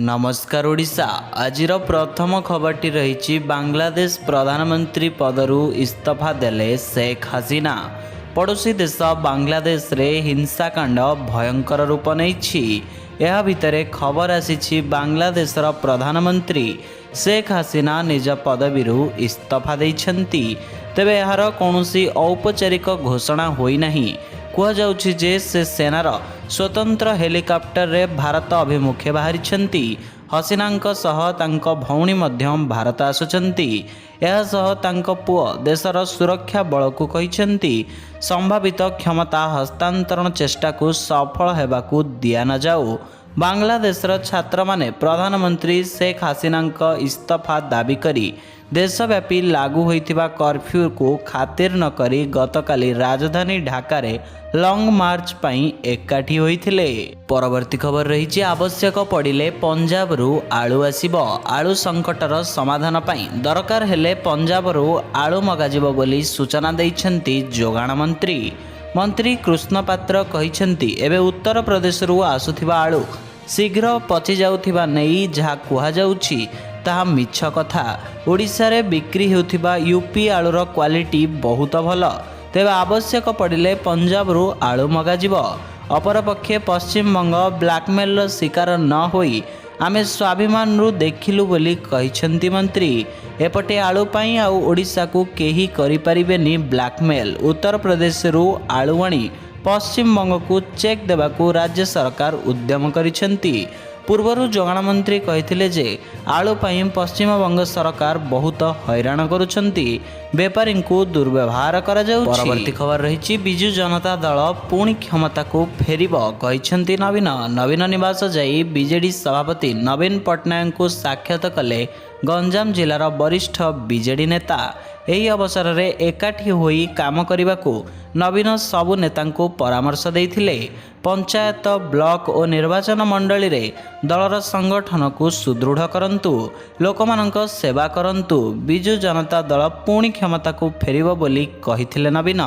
नमस्कार ओडिशा आजिर प्रथम खबरटी रही बांग्लादेश प्रधानमंत्री पदरु इस्तीफा देले शेख हसीना। पड़ोशी देश बांग्लादेश रे हिंसाकांड भयंकर रूप नहीं भितरे खबर आसी बांग्लादेशर प्रधानमंत्री शेख हसीना निज पदवी इस्तीफा देइछंती। तेबे यार कौनसी औपचारिक घोषणा होई नहीं। कहुযাଉଛି जे से सेनार स्वतंत्र हेलिकॉप्टर रे भारत अभिमुखे बाहरी हसीनांक सह तांको भौणी मध्य भारत आसुचंती। यह सह तांको पुओ देशर सुरक्षा बल को कहिसंती संभावित क्षमता हस्तांतरण चेष्टा को सफल हेबाकू दिया न जाऊ। बांग्लादेशर छात्र माने प्रधानमंत्री शेख हसीनांक इस्तीफा दाबी करी देशव्यापी लागू होइथिबा कर्फ्यू को खातिर न करी गतकाली राजधानी ढाका रे लंग मार्च पई एकाठी होइथिले। परवर्ती खबर रही आवश्यक पड़िले पंजाब रु आलू आसीबो। आलू संकटर समाधान पई दरकार हेले पंजाब रु आलू मगाजिबो बोली सूचना दैछंती जोगाण मंत्री कृष्ण पात्र कहिछंती एबे उत्तर प्रदेश रु आसुथिबा आलू शीघ्र पचि जाउथिबा नेई जहा कुहा जाउछि ताहा मिछ कथा। ओडिशा रे बिक्री हेउथिबा यूपी आलूर क्वालिटी बहुत भल, तेबे आवश्यक पड़िले पंजाब रु आलू मगाजिबो। अपरपक्षे पश्चिमबंग ब्लैकमेल शिकार न होई आमे स्वाभिमान रु देखिलु बोली कहिछंती मंत्री। एपटे आलू पाई आउ ओडिशा को केही करि परिबेनी ब्लैकमेल। उत्तर प्रदेश रु आलू आनी पश्चिमबंग को चेक देबाकू राज्य सरकार उद्यम करिछंती। पूर्वरु जोगाण मंत्री कहिथिले जे आलू पाई पश्चिमबंग सरकार बहुत हैरान करुछंती, बेपारी को दुर्व्यवहार करा जाउछि। परवर्ती खबर रही बिजु जनता दल पुणी क्षमता को फेरिबो कहिछंती नवीन निवास जाई बीजेडी सभापति नवीन पट्टनायक को साक्षात कले गंजाम जिलार वरिष्ठ बीजेडी नेता। एही अवसर रे एकाठी होई काम करिबाकू नवीन सबु नेतांको परामर्श देइथिले। पंचायत ब्लॉक और निर्वाचन मंडली रे दलर संगठन को सुदृढ़ करंतु, लोकमानंक सेवा करंतु। बिजु जनता दल पुणी क्षमता को फेरिबो बोली कहिथिले नवीन।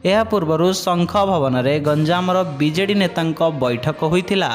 एहा पूर्वरु शंख भवन रे गंजामर बीजेडी नेतांक बैठक होइथिला।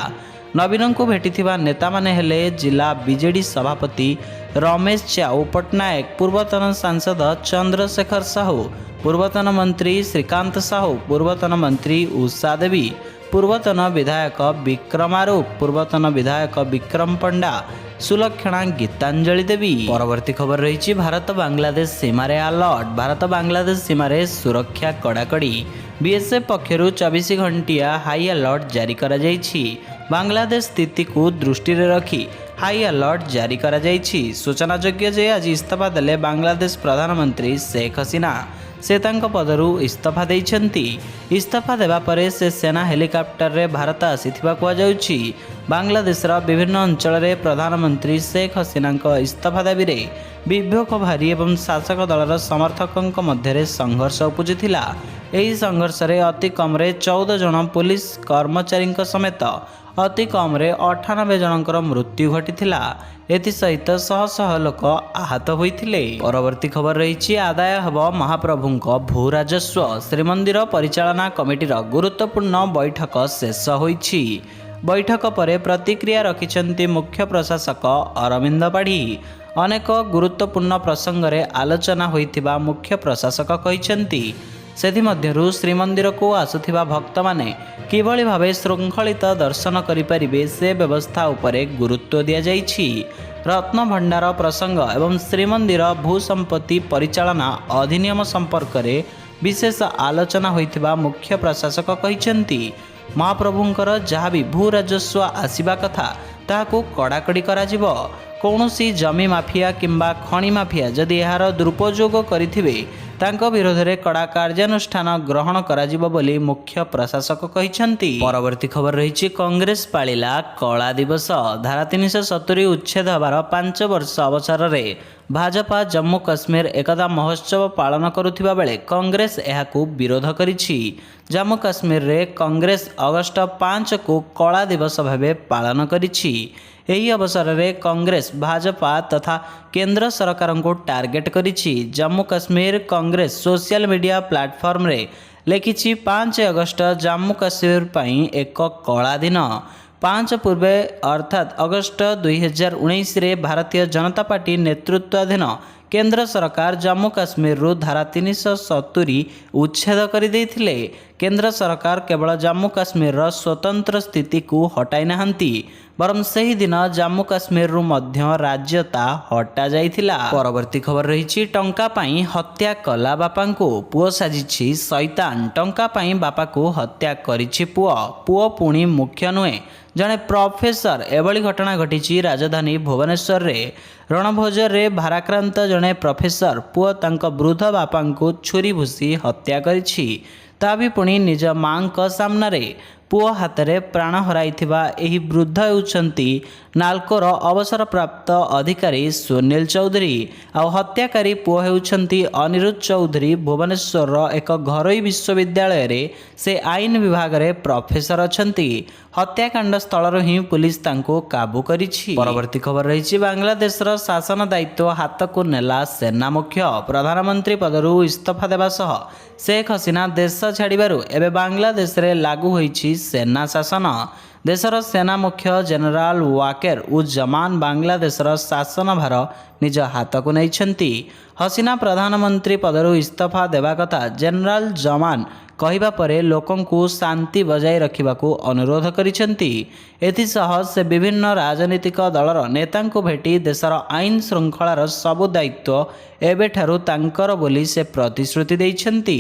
नवीन को भेटिथिबा नेता माने हेले जिला बीजेडी सभापति रमेश च्याऊ पट्टनायक, पूर्वतन सांसद चंद्रशेखर साहू, पूर्वतन मंत्री श्रीकांत साहू, पूर्वतन मंत्री उषा देवी, पूर्वतन विधायक विक्रम आरूप, पूर्वतन विधायक विक्रम पंडा, सुलक्षणा गीतांजलि देवी। परवर्ती खबर रही भारत बांग्लादेश सीमारे अलर्ट। भारत बांग्लादेश सीमारे सुरक्षा कड़ाकड़ी। बीएसएफ पक्षरु 24 घंटिया हाई अलर्ट जारी करा जाइछि। बांग्लादेश स्थिति को दृष्टि रे रखी हाई अलर्ट जारी करा जाइछि। सूचनायोग्य जे आज इस्तीफा देले बांग्लादेश प्रधानमंत्री शेख हसीना। से तांको पदरु इस्तीफा देइछंती। इस्तीफा देबा परे से सेना हेलिकॉप्टर रे भारत आसीथिबा कुआ जाउछि। बांग्लादेशर विभिन्न अंचल रे प्रधानमंत्री शेख हसीनांको इस्तीफा दाबी रे विभोग भारी एवं शासक दलर समर्थकंक मध्यरे संघर्ष उपजिथिला। एही संघर्ष रे अति कम रे 14 जन पुलिस कर्मचारी समेत अति कम रे 98 जनकर मृत्यु घटिथिला। एथि सहित शह शह लोक आहत होइथिले। परवर्ती खबर रही आदाय हब महाप्रभुंक भू राजस्व। श्रीमंदिर परिचालना कमिटीर गुरुत्वपूर्ण बैठक शेष होइछि। बैठक परे प्रतिक्रिया रखिछंती मुख्य प्रशासक अरविंद पाढ़ी। अनेक गुरुत्वपूर्ण प्रसंग रे आलोचना होइथिबा मुख्य प्रशासक कहिछंती। सेथिमध्यरु श्रीमंदिर को आसुथिबा भक्त माने किभଳି भावे श्रृंखलित दर्शन करिपारिबे से व्यवस्था उपरे गुरुत्व दिया जाइछि। रत्न भंडार प्रसंग एवं श्रीमंदिर भू संपत्ति परिचालना अधिनियम संपर्क रे विशेष आलोचना होइथिबा मुख्य प्रशासक कहिछंती। महाप्रभुंकर जहाँ भी भू राजस्व आसीबा कथा ताहाकू कड़ाकड़ी कराजिबो। कौनसी जमी माफिया किंबा खणी माफिया जदि यार दुरुपयोग करिथिबे तांको विरोध में कड़ा कार्यानुष्ठान ग्रहण कराजिबो बोली मुख्य प्रशासक कहिछंती। परवर्ती खबर रही कांग्रेस पालिला कला दिवस। धारा 370 उच्छेद हबार 5 वर्ष अवसर रे भाजपा जम्मू काश्मीर एकता महोत्सव पालन करुथिबा बेले कांग्रेस एहाकू विरोध करिछि। जम्मू काश्मीर रे कांग्रेस अगस्ट 5 को कला दिवस भावे पालन करिछि। एही अवसर रे कांग्रेस भाजपा तथा केंद्र सरकार को टार्गेट करिछि। Jammu Kashmir Congress social media platform रे लेखिछि 5 अगस्ट जम्मू काश्मीर पई एक कला दिन। 5 ପୂର୍ବେ ଅର୍ଥାତ୍ ଅଗଷ୍ଟ 2019ରେ ଭାରତୀୟ ଜନତା ପାର୍ଟି ନେତୃତ୍ୱାଧୀନ କେନ୍ଦ୍ର ସରକାର ଜମ୍ମୁ କାଶ୍ମୀରରୁ ଧାରା 370 ଉଚ୍ଛେଦ କରିଦେଇଥିଲେ। କେନ୍ଦ୍ର ସରକାର କେବଳ ଜମ୍ମୁ କାଶ୍ମୀରର ସ୍ୱତନ୍ତ୍ର ସ୍ଥିତିକୁ ହଟାଇ ନାହାନ୍ତି, ବରଂ ସେହିଦିନ ଜମ୍ମୁ କାଶ୍ମୀରରୁ ମଧ୍ୟ ରାଜ୍ୟତା ହଟାଯାଇଥିଲା। ପରବର୍ତ୍ତୀ ଖବର ରହିଛି, ଟଙ୍କା ପାଇଁ ହତ୍ୟା କଲା ବାପାଙ୍କୁ, ପୁଅ ସାଜିଛି ଶୈତାନ। ଟଙ୍କା ପାଇଁ ବାପାକୁ ହତ୍ୟା କରିଛି ପୁଅ। ପୁଅ ପୁଣି ମୁଖ୍ୟ ନୁହେଁ, ଜଣେ ପ୍ରଫେସର। ଏଭଳି ଘଟଣା ଘଟିଛି ରାଜଧାନୀ ଭୁବନେଶ୍ୱରରେ। ରଣଭୋଜରେ ଭାରାକ୍ରାନ୍ତ ଜଣେ ପ୍ରଫେସର ପୁଅ ତାଙ୍କ ବୃଦ୍ଧ ବାପାଙ୍କୁ ଛୁରୀ ଭୁଷି ହତ୍ୟା କରିଛି, ତା ବି ପୁଣି ନିଜ ମାଙ୍କ ସାମ୍ନାରେ। ପୁଅ ହାତରେ ପ୍ରାଣ ହରାଇଥିବା ଏହି ବୃଦ୍ଧ ହେଉଛନ୍ତି ନାଲ୍କୋର ଅବସରପ୍ରାପ୍ତ ଅଧିକାରୀ ସୁନୀଲ ଚୌଧୁରୀ। ଆଉ ହତ୍ୟାକାରୀ ପୁଅ ହେଉଛନ୍ତି ଅନିରୁଦ୍ଧ ଚୌଧୁରୀ। ଭୁବନେଶ୍ୱରର ଏକ ଘରୋଇ ବିଶ୍ୱବିଦ୍ୟାଳୟରେ ସେ ଆଇନ ବିଭାଗରେ ପ୍ରଫେସର ଅଛନ୍ତି। ହତ୍ୟାକାଣ୍ଡ ସ୍ଥଳରୁ ହିଁ ପୁଲିସ ତାଙ୍କୁ କାବୁ କରିଛି। ପରବର୍ତ୍ତୀ ଖବର ରହିଛି, ବାଂଲାଦେଶର ଶାସନ ଦାୟିତ୍ୱ ହାତକୁ ନେଲା ସେନା ମୁଖ୍ୟ। ପ୍ରଧାନମନ୍ତ୍ରୀ ପଦରୁ ଇସ୍ତଫା ଦେବା ସହ ଶେଖ୍ ହସିନା ଦେଶ ଛାଡ଼ିବାରୁ ଏବେ ବାଂଲାଦେଶରେ ଲାଗୁ ହୋଇଛି ସେନା ଶାସନ। ଦେଶର ସେନା ମୁଖ୍ୟ ଜେନେରାଲ ୱାକେର ଉଜ୍ଜମାନ ବାଂଲାଦେଶର ଶାସନ ଭାର ନିଜ ହାତକୁ ନେଇଛନ୍ତି। ହସିନା ପ୍ରଧାନମନ୍ତ୍ରୀ ପଦରୁ ଇସ୍ତଫା ଦେବା କଥା ଜେନେରାଲ ଜମାନ କହିବା ପରେ ଲୋକଙ୍କୁ ଶାନ୍ତି ବଜାୟ ରଖିବାକୁ ଅନୁରୋଧ କରିଛନ୍ତି। ଏଥିସହ ସେ ବିଭିନ୍ନ ରାଜନୈତିକ ଦଳର ନେତାଙ୍କୁ ଭେଟି ଦେଶର ଆଇନ ଶୃଙ୍ଖଳାର ସବୁ ଦାୟିତ୍ୱ ଏବେଠାରୁ ତାଙ୍କର ବୋଲି ସେ ପ୍ରତିଶ୍ରୁତି ଦେଇଛନ୍ତି।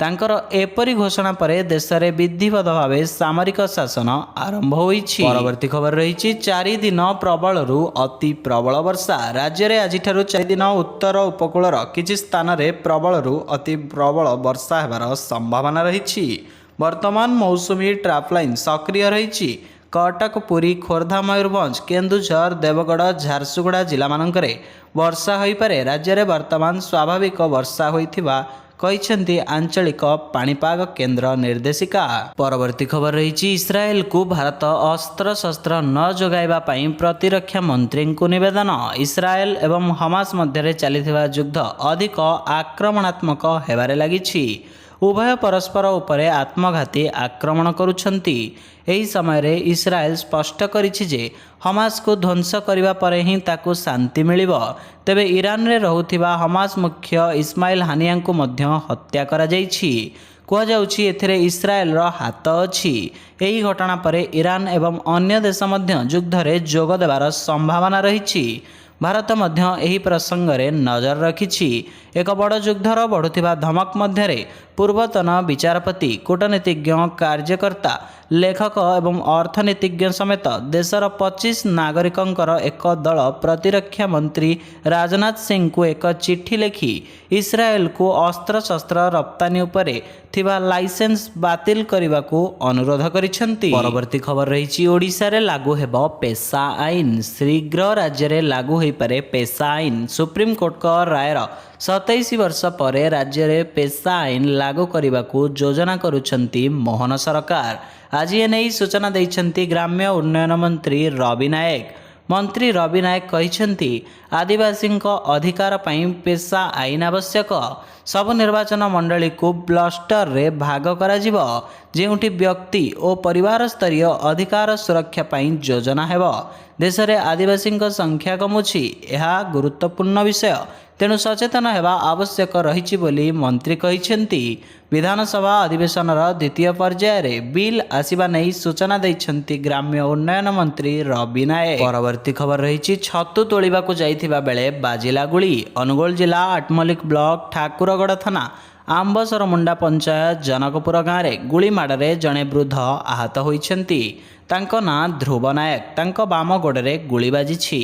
ତାଙ୍କର ଏପରି ଘୋଷଣା ପରେ ଦେଶରେ ବିଧିବଦ୍ଧ ଭାବେ ସାମରିକ ଶାସନ ଆରମ୍ଭ ହୋଇଛି। ପରବର୍ତ୍ତୀ ଖବର ରହିଛି, 4 ଦିନ ପ୍ରବଳରୁ ଅତି ପ୍ରବଳ ବର୍ଷା। ରାଜ୍ୟରେ ଆଜିଠାରୁ 4 ଦିନ ଉତ୍ତର ଉପକୂଳର କିଛି ସ୍ଥାନରେ ପ୍ରବଳରୁ ଅତି ପ୍ରବଳ ବର୍ଷା ହେବାର ସମ୍ଭାବନା ରହିଛି। ବର୍ତ୍ତମାନ ମୌସୁମୀ ଟ୍ରାପଲାଇନ୍ ସକ୍ରିୟ ରହିଛି। କଟକ, ପୁରୀ, ଖୋର୍ଦ୍ଧା, ମୟୂରଭଞ୍ଜ, କେନ୍ଦୁଝର, ଦେବଗଡ଼, ଝାରସୁଗୁଡ଼ା ଜିଲ୍ଲାମାନଙ୍କରେ ବର୍ଷା ହୋଇପାରେ। ରାଜ୍ୟରେ ବର୍ତ୍ତମାନ ସ୍ୱାଭାବିକ ବର୍ଷା ହୋଇଥିବା କହିଛନ୍ତି ଆଞ୍ଚଳିକ ପାଣିପାଗ କେନ୍ଦ୍ର ନିର୍ଦ୍ଦେଶିକା। ପରବର୍ତ୍ତୀ ଖବର ରହିଛି, ଇସ୍ରାଏଲକୁ ଭାରତ ଅସ୍ତ୍ରଶସ୍ତ୍ର ନ ଯୋଗାଇବା ପାଇଁ ପ୍ରତିରକ୍ଷା ମନ୍ତ୍ରୀଙ୍କୁ ନିବେଦନ। ଇସ୍ରାଏଲ ଏବଂ ହମାସ ମଧ୍ୟରେ ଚାଲିଥିବା ଯୁଦ୍ଧ ଅଧିକ ଆକ୍ରମଣାତ୍ମକ ହେବାରେ ଲାଗିଛି। ଉଭୟ ପରସ୍ପର ଉପରେ ଆତ୍ମଘାତୀ ଆକ୍ରମଣ କରୁଛନ୍ତି। ଏହି ସମୟରେ ଇସ୍ରାଏଲ ସ୍ପଷ୍ଟ କରିଛି ଯେ ହମାସକୁ ଧ୍ୱଂସ କରିବା ପରେ ହିଁ ତାକୁ ଶାନ୍ତି ମିଳିବ। ତେବେ ଇରାନରେ ରହୁଥିବା ହମାସ ମୁଖ୍ୟ ଇସ୍ମାଇଲ ହାନିୟାଙ୍କୁ ମଧ୍ୟ ହତ୍ୟା କରାଯାଇଛି। କୁହାଯାଉଛି ଏଥିରେ ଇସ୍ରାଏଲର ହାତ ଅଛି। ଏହି ଘଟଣା ପରେ ଇରାନ ଏବଂ ଅନ୍ୟ ଦେଶ ମଧ୍ୟ ଯୁଦ୍ଧରେ ଯୋଗ ଦେବାର ସମ୍ଭାବନା ରହିଛି। ଭାରତ ମଧ୍ୟ ଏହି ପ୍ରସଙ୍ଗରେ ନଜର ରଖିଛି। ଏକ ବଡ଼ ଯୁଦ୍ଧର ବଢ଼ୁଥିବା ଧମକ ମଧ୍ୟରେ ପୂର୍ବତନ ବିଚାରପତି, କୂଟନୀତିଜ୍ଞ, କାର୍ଯ୍ୟକର୍ତ୍ତା, ଲେଖକ ଏବଂ ଅର୍ଥନୀତିଜ୍ଞ ସମେତ ଦେଶର 25 ନାଗରିକଙ୍କର ଏକ ଦଳ ପ୍ରତିରକ୍ଷା ମନ୍ତ୍ରୀ ରାଜନାଥ ସିଂଙ୍କୁ ଏକ ଚିଠି ଲେଖି ଇସ୍ରାଏଲକୁ ଅସ୍ତ୍ରଶସ୍ତ୍ର ରପ୍ତାନି ଉପରେ ଥିବା ଲାଇସେନ୍ସ ବାତିଲ କରିବାକୁ ଅନୁରୋଧ କରିଛନ୍ତି। ପରବର୍ତ୍ତୀ ଖବର ରହିଛି, ଓଡ଼ିଶାରେ ଲାଗୁ ହେବ ପେସା ଆଇନ। ଶୀଘ୍ର ରାଜ୍ୟରେ ଲାଗୁ ହୋଇପାରେ ପେସା ଆଇନ। ସୁପ୍ରିମକୋର୍ଟଙ୍କ ରାୟର 27 ବର୍ଷ ପରେ ରାଜ୍ୟରେ ପେସା ଆଇନ ଲାଗୁ କରିବାକୁ ଯୋଜନା କରୁଛନ୍ତି ମୋହନ ସରକାର। ଆଜି ଏନେଇ ସୂଚନା ଦେଇଛନ୍ତି ଗ୍ରାମ୍ୟ ଉନ୍ନୟନ ମନ୍ତ୍ରୀ ରବି ନାୟକ। ମନ୍ତ୍ରୀ ରବି ନାୟକ କହିଛନ୍ତି, ଆଦିବାସୀଙ୍କ ଅଧିକାର ପାଇଁ ପେସା ଆଇନ ଆବଶ୍ୟକ। ସବୁ ନିର୍ବାଚନ ମଣ୍ଡଳୀକୁ କ୍ଲଷ୍ଟରରେ ଭାଗ କରାଯିବ, ଯେଉଁଠି ବ୍ୟକ୍ତି ଓ ପରିବାର ସ୍ତରୀୟ ଅଧିକାର ସୁରକ୍ଷା ପାଇଁ ଯୋଜନା ହେବ। ଦେଶରେ ଆଦିବାସୀଙ୍କ ସଂଖ୍ୟା କମୁଛି, ଏହା ଗୁରୁତ୍ୱପୂର୍ଣ୍ଣ ବିଷୟ। ତେଣୁ ସଚେତନ ହେବା ଆବଶ୍ୟକ ରହିଛି ବୋଲି ମନ୍ତ୍ରୀ କହିଛନ୍ତି। ବିଧାନସଭା ଅଧିବେଶନର ଦ୍ୱିତୀୟ ପର୍ଯ୍ୟାୟରେ ବିଲ୍ ଆସିବା ନେଇ ସୂଚନା ଦେଇଛନ୍ତି ଗ୍ରାମ୍ୟ ଉନ୍ନୟନ ମନ୍ତ୍ରୀ ରବି ନାୟକ। ପରବର୍ତ୍ତୀ ଖବର ରହିଛି, ଛତୁ ତୋଳିବାକୁ ଯାଇଥିବା ବେଳେ ବାଜିଲା ଗୁଳି। ଅନୁଗୁଳ ଜିଲ୍ଲା ଆଠମଲ୍ଲିକ ବ୍ଲକ ଠାକୁରଗଡ଼ ଥାନା ଆମ୍ବସରମୁଣ୍ଡା ପଞ୍ଚାୟତ ଜନକପୁର ଗାଁରେ ଗୁଳିମାଡ଼ରେ ଜଣେ ବୃଦ୍ଧ ଆହତ ହୋଇଛନ୍ତି। ତାଙ୍କ ନାଁ ଧ୍ରୁବ ନାୟକ। ତାଙ୍କ ବାମ ଗୋଡ଼ରେ ଗୁଳି ବାଜିଛି।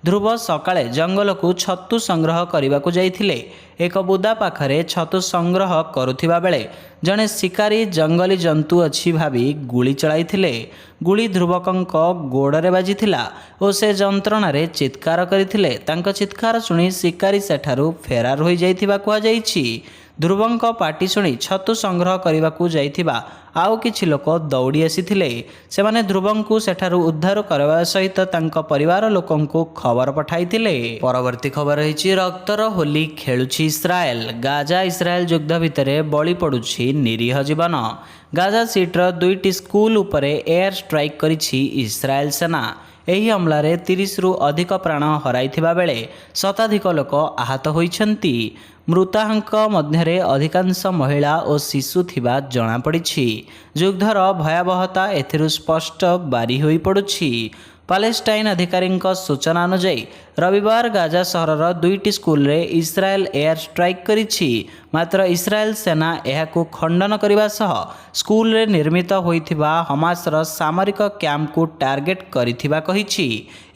ଧ୍ରୁବ ସକାଳେ ଜଙ୍ଗଲକୁ ଛତୁ ସଂଗ୍ରହ କରିବାକୁ ଯାଇଥିଲେ। ଏକ ବୁଦା ପାଖରେ ଛତୁ ସଂଗ୍ରହ କରୁଥିବା ବେଳେ ଜଣେ ଶିକାରୀ ଜଙ୍ଗଲୀ ଜନ୍ତୁ ଅଛି ଭାବି ଗୁଳି ଚଳାଇଥିଲେ। ଗୁଳି ଧ୍ରୁବକଙ୍କ ଗୋଡ଼ରେ ବାଜିଥିଲା ଓ ସେ ଯନ୍ତ୍ରଣାରେ ଚିତ୍କାର କରିଥିଲେ। ତାଙ୍କ ଚିତ୍କାର ଶୁଣି ଶିକାରୀ ସେଠାରୁ ଫେରାର ହୋଇଯାଇଥିବା କୁହାଯାଇଛି। ଧ୍ରୁବଙ୍କ ପାଟି ଶୁଣି ଛତୁ ସଂଗ୍ରହ କରିବାକୁ ଯାଇଥିବା ଆଉ କିଛି ଲୋକ ଦୌଡ଼ି ଆସିଥିଲେ। ସେମାନେ ଧ୍ରୁବଙ୍କୁ ସେଠାରୁ ଉଦ୍ଧାର କରିବା ସହିତ ତାଙ୍କ ପରିବାର ଲୋକଙ୍କୁ ଖବର ପଠାଇଥିଲେ। ପରବର୍ତ୍ତୀ ଖବର ରହିଛି ରକ୍ତର ହୋଲି ଖେଳୁଛି ଇସ୍ରାଏଲ। ଗାଜା ଇସ୍ରାଏଲ ଯୁଦ୍ଧ ଭିତରେ ବଳି ପଡ଼ୁଛି ନିରୀହ ଜୀବନ। ଗାଜା ସିଟିର 2ଟି ସ୍କୁଲ ଉପରେ ଏୟାର ଷ୍ଟ୍ରାଇକ୍ କରିଛି ଇସ୍ରାଏଲ ସେନା। ଏହି ହମଲାରେ 30ରୁ ଅଧିକ ପ୍ରାଣ ହରାଇଥିବା ବେଳେ ଶତାଧିକ ଲୋକ ଆହତ ହୋଇଛନ୍ତି। ମୃତାହଙ୍କ ମଧ୍ୟରେ ଅଧିକାଂଶ ମହିଳା ଓ ଶିଶୁ ଥିବା ଜଣାପଡ଼ିଛି। ଯୁଦ୍ଧର ଭୟାବହତା ଏଥିରୁ ସ୍ପଷ୍ଟ ବାରି ହୋଇପଡ଼ୁଛି। ପାଲେଷ୍ଟାଇନ ଅଧିକାରୀଙ୍କ ସୂଚନା ଅନୁଯାୟୀ ରବିବାର ଗାଜା ସହରର 2ଟି ସ୍କୁଲରେ ଇସ୍ରାଏଲ ଏୟାର ଷ୍ଟ୍ରାଇକ୍ କରିଛି। ମାତ୍ର ଇସ୍ରାଏଲ ସେନା ଏହାକୁ ଖଣ୍ଡନ କରିବା ସହ ସ୍କୁଲରେ ନିର୍ମିତ ହୋଇଥିବା ହମାସର ସାମରିକ କ୍ୟାମ୍ପକୁ ଟାର୍ଗେଟ କରିଥିବା କହିଛି।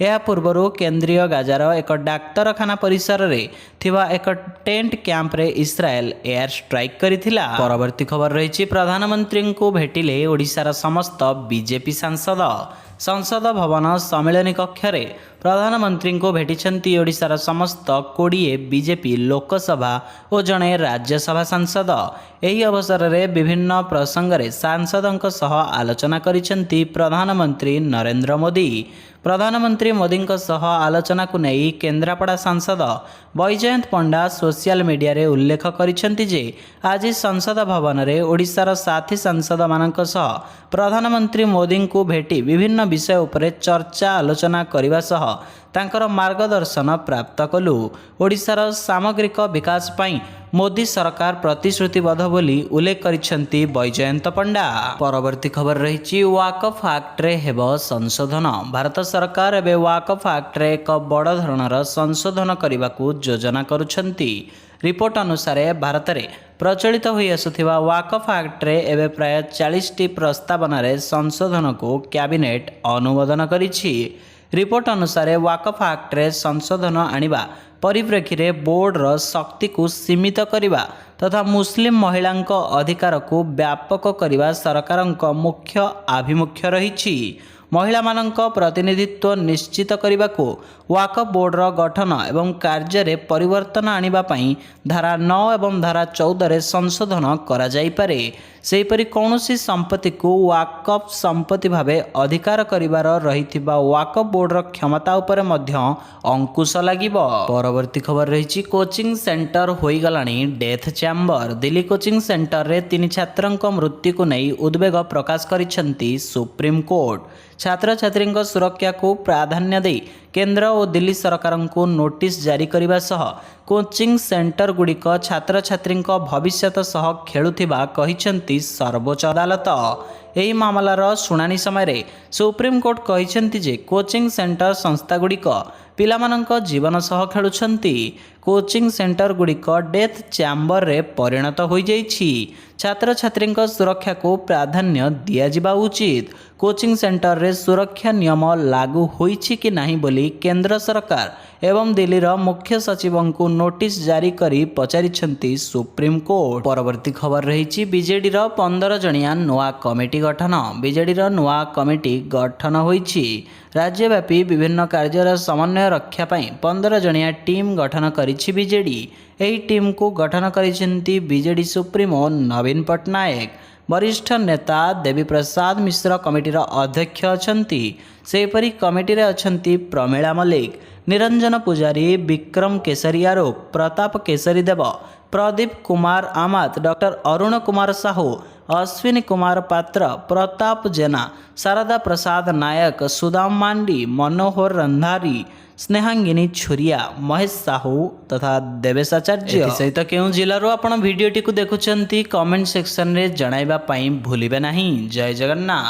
ଏହା ପୂର୍ବରୁ କେନ୍ଦ୍ରୀୟ ଗାଜାର ଏକ ଡାକ୍ତରଖାନା ପରିସରରେ ଥିବା ଏକ ଟେଣ୍ଟ କ୍ୟାମ୍ପରେ ଇସ୍ରାଏଲ ଏୟାର ଷ୍ଟ୍ରାଇକ୍ କରିଥିଲା। ପରବର୍ତ୍ତୀ ଖବର ରହିଛି ପ୍ରଧାନମନ୍ତ୍ରୀଙ୍କୁ ଭେଟିଲେ ଓଡ଼ିଶାର ସମସ୍ତ ବିଜେପି ସାଂସଦ। ସଂସଦ ଭବନ ସମ୍ମିଳନୀ କକ୍ଷରେ ପ୍ରଧାନମନ୍ତ୍ରୀଙ୍କୁ ଭେଟିଛନ୍ତି ଓଡ଼ିଶାର ସମସ୍ତ 20 ବିଜେପି ଲୋକସଭା ଓ ଜଣେ ରାଜ୍ୟସଭା ସାଂସଦ। ଏହି ଅବସରରେ ବିଭିନ୍ନ ପ୍ରସଙ୍ଗରେ ସାଂସଦଙ୍କ ସହ ଆଲୋଚନା କରିଛନ୍ତି ପ୍ରଧାନମନ୍ତ୍ରୀ ନରେନ୍ଦ୍ର ମୋଦି। ପ୍ରଧାନମନ୍ତ୍ରୀ ମୋଦିଙ୍କ ସହ ଆଲୋଚନାକୁ ନେଇ କେନ୍ଦ୍ରାପଡ଼ା ସାଂସଦ ବୈଜୟନ୍ତ ପଣ୍ଡା ସୋସିଆଲ ମିଡ଼ିଆରେ ଉଲ୍ଲେଖ କରିଛନ୍ତି ଯେ ଆଜି ସଂସଦ ଭବନରେ ଓଡ଼ିଶାର ସାଥୀ ସାଂସଦମାନଙ୍କ ସହ ପ୍ରଧାନମନ୍ତ୍ରୀ ମୋଦିଙ୍କୁ ଭେଟି ବିଭିନ୍ନ ବିଷୟ ଉପରେ ଚର୍ଚ୍ଚା ଆଲୋଚନା କରିବା ସହ ତାଙ୍କର ମାର୍ଗଦର୍ଶନ ପ୍ରାପ୍ତ କଲୁ। ଓଡ଼ିଶାର ସାମଗ୍ରିକ ବିକାଶ ପାଇଁ ମୋଦି ସରକାର ପ୍ରତିଶ୍ରୁତିବଦ୍ଧ ବୋଲି ଉଲ୍ଲେଖ କରିଛନ୍ତି ବୈଜୟନ୍ତ ପଣ୍ଡା। ପରବର୍ତ୍ତୀ ଖବର ରହିଛି ୱାକଫ ଆକ୍ଟରେ ହେବ ସଂଶୋଧନ। ଭାରତ ସରକାର ଏବେ ୱାକଫ ଆକ୍ଟରେ ଏକ ବଡ଼ ଧରଣର ସଂଶୋଧନ କରିବାକୁ ଯୋଜନା କରୁଛନ୍ତି। ରିପୋର୍ଟ ଅନୁସାରେ ଭାରତରେ ପ୍ରଚଳିତ ହୋଇ ଆସୁଥିବା ୱାକଫ ଆକ୍ଟରେ ଏବେ ପ୍ରାୟ 40ଟି ପ୍ରସ୍ତାବନାରେ ସଂଶୋଧନକୁ କ୍ୟାବିନେଟ୍ ଅନୁମୋଦନ କରିଛି। ରିପୋର୍ଟ ଅନୁସାରେ ୱାକଫ ଆକ୍ଟରେ ସଂଶୋଧନ ଆଣିବା ପରିପ୍ରେକ୍ଷୀରେ ବୋର୍ଡର ଶକ୍ତିକୁ ସୀମିତ କରିବା ତଥା ମୁସଲିମ ମହିଳାଙ୍କ ଅଧିକାରକୁ ବ୍ୟାପକ କରିବା ସରକାରଙ୍କ ମୁଖ୍ୟ ଆଭିମୁଖ୍ୟ ରହିଛି। ମହିଳାମାନଙ୍କ ପ୍ରତିନିଧିତ୍ୱ ନିଶ୍ଚିତ କରିବାକୁ ୱାକଫ ବୋର୍ଡର ଗଠନ ଏବଂ କାର୍ଯ୍ୟରେ ପରିବର୍ତ୍ତନ ଆଣିବା ପାଇଁ ଧାରା 9 ଏବଂ ଧାରା 14ରେ ସଂଶୋଧନ କରାଯାଇପାରେ। ସେହିପରି କୌଣସି ସମ୍ପତ୍ତିକୁ ୱାକଫ ସମ୍ପତ୍ତି ଭାବେ ଅଧିକାର କରିବାର ରହିଥିବା ୱାକଫ ବୋର୍ଡର କ୍ଷମତା ଉପରେ ମଧ୍ୟ ଅଙ୍କୁଶ ଲାଗିବ। ପରବର୍ତ୍ତୀ ଖବର ରହିଛି କୋଚିଂ ସେଣ୍ଟର ହୋଇଗଲାଣି ଡେଥ୍ ଚ୍ୟାମ୍ବର। ଦିଲ୍ଲୀ କୋଚିଂ ସେଣ୍ଟରରେ 3 ଛାତ୍ରଙ୍କ ମୃତ୍ୟୁକୁ ନେଇ ଉଦ୍ବେଗ ପ୍ରକାଶ କରିଛନ୍ତି ସୁପ୍ରିମକୋର୍ଟ। ଛାତ୍ରଛାତ୍ରୀଙ୍କ ସୁରକ୍ଷାକୁ ପ୍ରାଧାନ୍ୟ ଦେଇ କେନ୍ଦ୍ର ଓ ଦିଲ୍ଲୀ ସରକାରଙ୍କୁ ନୋଟିସ ଜାରି କରିବା ସହ କୋଚିଂ ସେଣ୍ଟରଗୁଡ଼ିକ ଛାତ୍ରଛାତ୍ରୀଙ୍କ ଭବିଷ୍ୟତ ସହ ଖେଳୁଥିବା କହିଛନ୍ତି ସର୍ବୋଚ୍ଚ ଅଦାଲତ। ଏହି ମାମଲାର ଶୁଣାଣି ସମୟରେ ସୁପ୍ରିମକୋର୍ଟ କହିଛନ୍ତି ଯେ କୋଚିଂ ସେଣ୍ଟର ସଂସ୍ଥାଗୁଡ଼ିକ ପିଲାମାନଙ୍କ ଜୀବନ ସହ ଖେଳୁଛନ୍ତି। କୋଚିଂ ସେଣ୍ଟରଗୁଡ଼ିକ ଡେଥ୍ ଚ୍ୟାମ୍ବରରେ ପରିଣତ ହୋଇଯାଇଛି। ଛାତ୍ରଛାତ୍ରୀଙ୍କ ସୁରକ୍ଷାକୁ ପ୍ରାଧାନ୍ୟ ଦିଆଯିବା ଉଚିତ। କୋଚିଂ ସେଣ୍ଟରରେ ସୁରକ୍ଷା ନିୟମ ଲାଗୁ ହୋଇଛି କି ନାହିଁ ବୋଲି କେନ୍ଦ୍ର ସରକାର ଏବଂ ଦିଲ୍ଲୀର ମୁଖ୍ୟ ସଚିବଙ୍କୁ ନୋଟିସ ଜାରି କରି ପଚାରିଛନ୍ତି ସୁପ୍ରିମକୋର୍ଟ। ପରବର୍ତ୍ତୀ ଖବର ରହିଛି ବିଜେଡିର 15 ଜଣିଆ ନୂଆ କମିଟି ଗଠନ। ବିଜେଡିର ନୂଆ କମିଟି ଗଠନ ହୋଇଛି। ରାଜ୍ୟବ୍ୟାପୀ ବିଭିନ୍ନ କାର୍ଯ୍ୟର ସମନ୍ୱୟ ରକ୍ଷା ପାଇଁ 15 ଜଣିଆ ଟିମ୍ ଗଠନ କରିଛି ବିଜେଡି। ଏହି ଟିମ୍କୁ ଗଠନ କରିଛନ୍ତି ବିଜେଡି ସୁପ୍ରିମୋ ନବୀନ ପଟ୍ଟନାୟକ। ବରିଷ୍ଠ ନେତା ଦେବୀ ପ୍ରସାଦ ମିଶ୍ର କମିଟିର ଅଧ୍ୟକ୍ଷ ଅଛନ୍ତି। ସେହିପରି କମିଟିରେ ଅଛନ୍ତି ପ୍ରମିଳା ମଲ୍ଲିକ, ନିରଞ୍ଜନ ପୂଜାରୀ, ବିକ୍ରମ କେଶରୀ ଆରୁଖ, ପ୍ରତାପ କେଶରୀ ଦେବ, ପ୍ରଦୀପ କୁମାର ଆମାତ, ଡକ୍ଟର ଅରୁଣ କୁମାର ସାହୁ, ଅଶ୍ୱିନୀ କୁମାର ପାତ୍ର, ପ୍ରତାପ ଜେନା, ଶାରଦା ପ୍ରସାଦ ନାୟକ, ସୁଦାମ ମାଣ୍ଡି, ମନୋହର ରନ୍ଧାରୀ, ସ୍ନେହାଙ୍ଗିନୀ ଛୁରିଆ, ମହେଶ ସାହୁ ତଥା ଦେବେଶ ଆଚାର୍ଯ୍ୟ। ଏଥିସହିତ କେଉଁ ଜିଲ୍ଲାରୁ ଆପଣ ଭିଡ଼ିଓଟିକୁ ଦେଖୁଛନ୍ତି କମେଣ୍ଟ ସେକ୍ସନରେ ଜଣାଇବା ପାଇଁ ଭୁଲିବେ ନାହିଁ। ଜୟ ଜଗନ୍ନାଥ।